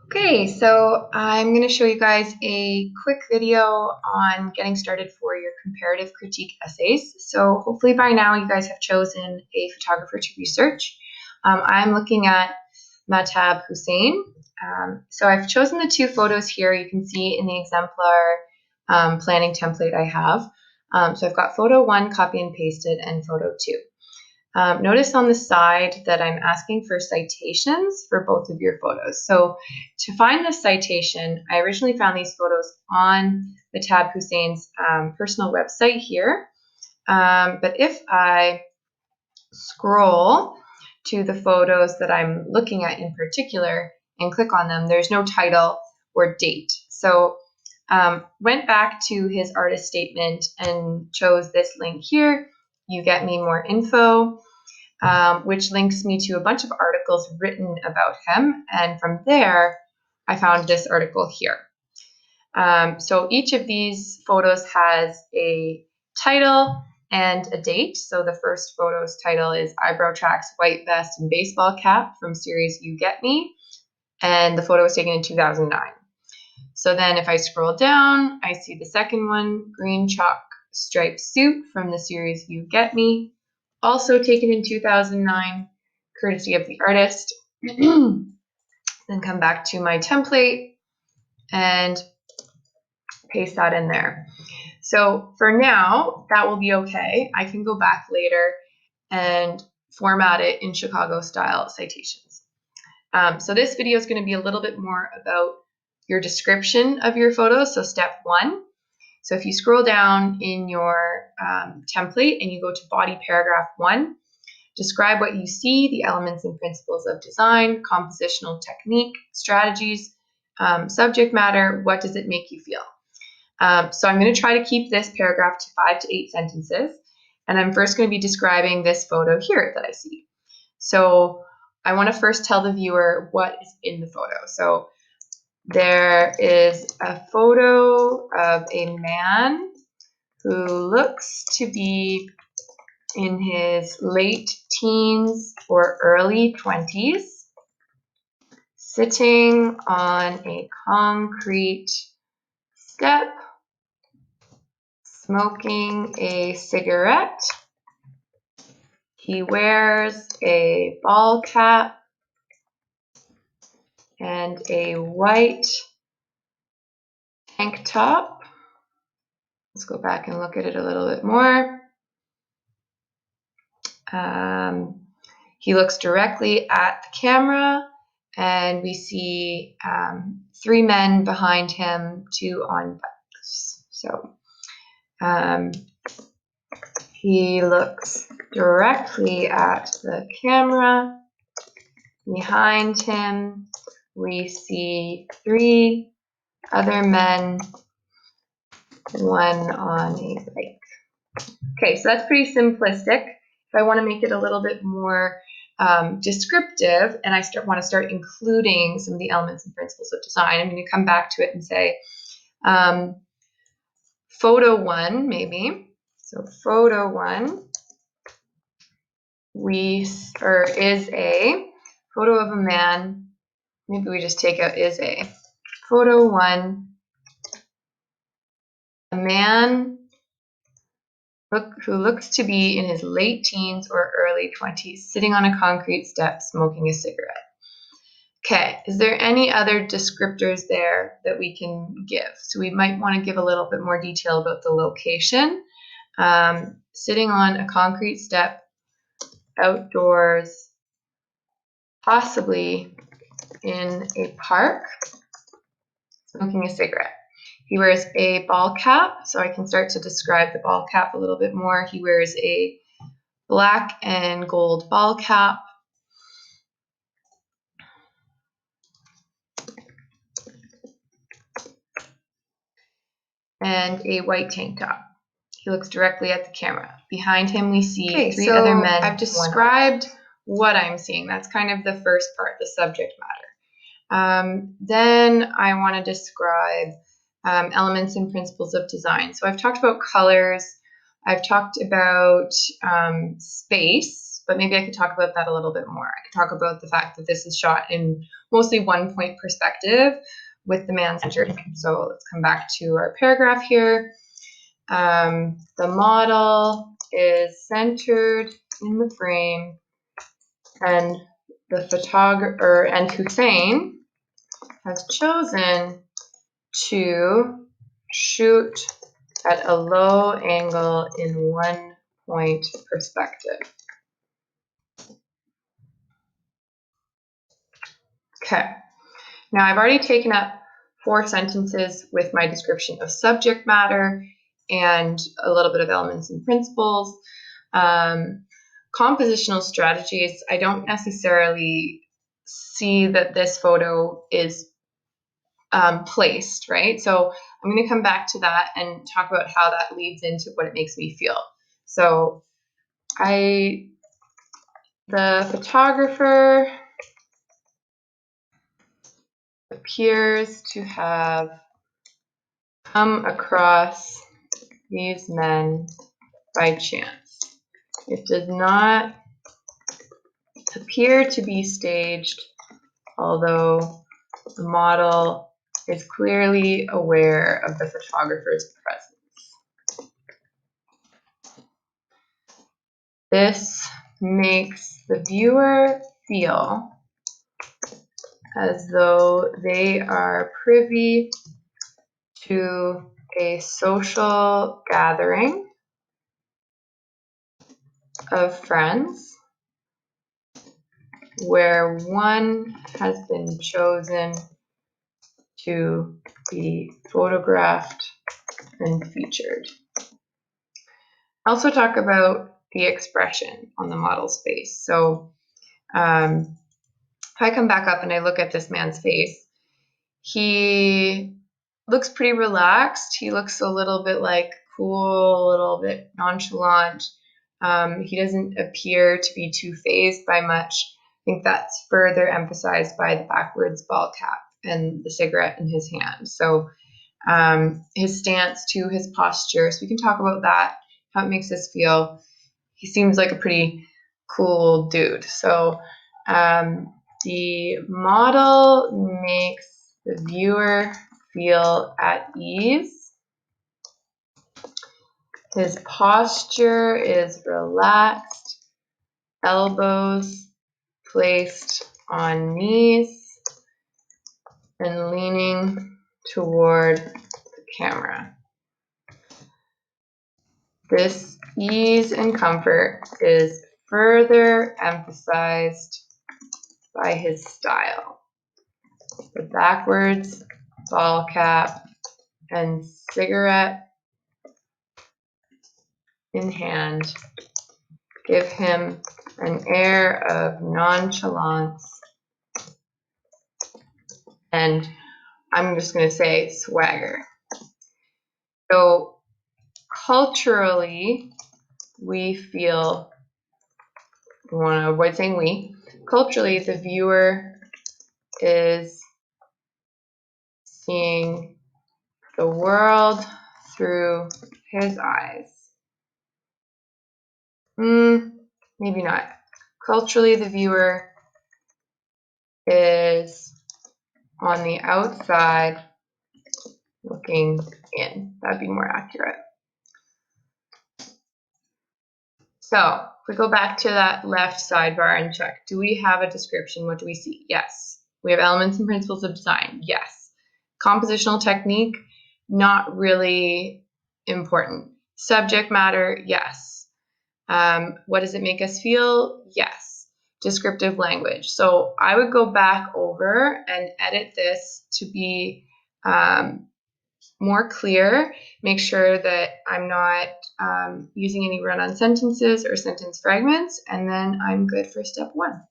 Okay, so I'm going to show you guys a quick video on getting started for your comparative critique essays. So hopefully by now you guys have chosen a photographer to research. I'm looking at Mahtab Hussain. So I've chosen the two photos here you can see in the exemplar planning template I have. So I've got photo 1 copy and pasted and photo 2. Notice on the side that I'm asking for citations for both of your photos. So to find this citation, I originally found these photos on Mahtab Hussain's personal website here. But if I scroll to the photos that I'm looking at in particular and click on them, there's no title or date. So went back to his artist statement and chose this link here. You get me more info. Which links me to a bunch of articles written about him. And from there, I found this article here. So each of these photos has a title and a date. So the first photo's title is Eyebrow Tracks, White Vest, and Baseball Cap from series You Get Me. And the photo was taken in 2009. So then if I scroll down, I see the second one, Green Chalk Striped Suit from the series You Get Me, also taken in 2009, courtesy of the artist. Then come back to my template and paste that in there. So for now, that will be okay. I can go back later and format it in Chicago style citations. So this video is going to be a little bit more about your description of your photos. So step 1. So if you scroll down in your template and you go to body paragraph 1, describe what you see, the elements and principles of design, compositional technique, strategies, subject matter, what does it make you feel? So I'm going to try to keep this paragraph to 5 to 8 sentences. And I'm first going to be describing this photo here that I see. So I want to first tell the viewer what is in the photo. So there is a photo of a man who looks to be in his late teens or early 20s, sitting on a concrete step, smoking a cigarette. He wears a ball cap and a white tank top. Let's go back and look at it a little bit more. He looks directly at the camera, and we see 3 men behind him, 2 on bikes. So he looks directly at the camera. Behind him, we see 3 other men, 1 on a bike. Okay, so that's pretty simplistic. If I want to make it a little bit more descriptive and I want to start including some of the elements and principles of design, I'm going to come back to it and say photo 1 maybe. So photo 1 is a photo of a man. Maybe we just take out is a. Photo 1, a man who looks to be in his late teens or early 20s, sitting on a concrete step, smoking a cigarette. Okay, is there any other descriptors there that we can give? So we might want to give a little bit more detail about the location. Sitting on a concrete step, outdoors, possibly in a park, smoking a cigarette. He wears a ball cap, so I can start to describe the ball cap a little bit more. He wears a black and gold ball cap. And a white tank top. He looks directly at the camera. Behind him, we see 3 other men. I've described what I'm seeing. That's kind of the first part, the subject matter. Then I want to describe elements and principles of design. So I've talked about colors. I've talked about space. but maybe I could talk about that a little bit more. I could talk about the fact that this is shot in mostly one-point perspective with the man centered. So let's come back to our paragraph here. The model is centered in the frame, and the photographer and Hussein has chosen to shoot at a low angle in 1-point perspective. Okay, now I've already taken up 4 sentences with my description of subject matter and a little bit of elements and principles. Compositional strategies, I don't necessarily see that this photo is placed, right? So I'm going to come back to that and talk about how that leads into what it makes me feel. So the photographer appears to have come across these men by chance. It does not appear to be staged, although the model is clearly aware of the photographer's presence. This makes the viewer feel as though they are privy to a social gathering of friends where one has been chosen to be photographed and featured. I also talk about the expression on the model's face. So if I come back up and I look at this man's face, he looks pretty relaxed. He looks a little bit like cool, a little bit nonchalant. He doesn't appear to be too fazed by much. I think that's further emphasized by the backwards ball cap and the cigarette in his hand. So his stance too, his posture. So we can talk about that, how it makes us feel. He seems like a pretty cool dude. So the model makes the viewer feel at ease. His posture is relaxed, elbows placed on knees and leaning toward the camera. This ease and comfort is further emphasized by his style. The backwards ball cap and cigarette in hand give him an air of nonchalance, and I'm just going to say swagger. So culturally, we feel, we want to avoid saying we, culturally the viewer is seeing the world through his eyes. Maybe not. Culturally, the viewer is on the outside looking in. That'd be more accurate. So if we go back to that left sidebar and check, do we have a description? What do we see? Yes. We have elements and principles of design. Yes. Compositional technique, not really important. Subject matter, yes. What does it make us feel? Yes. Descriptive language. So I would go back over and edit this to be more clear, make sure that I'm not using any run-on sentences or sentence fragments, and then I'm good for step 1.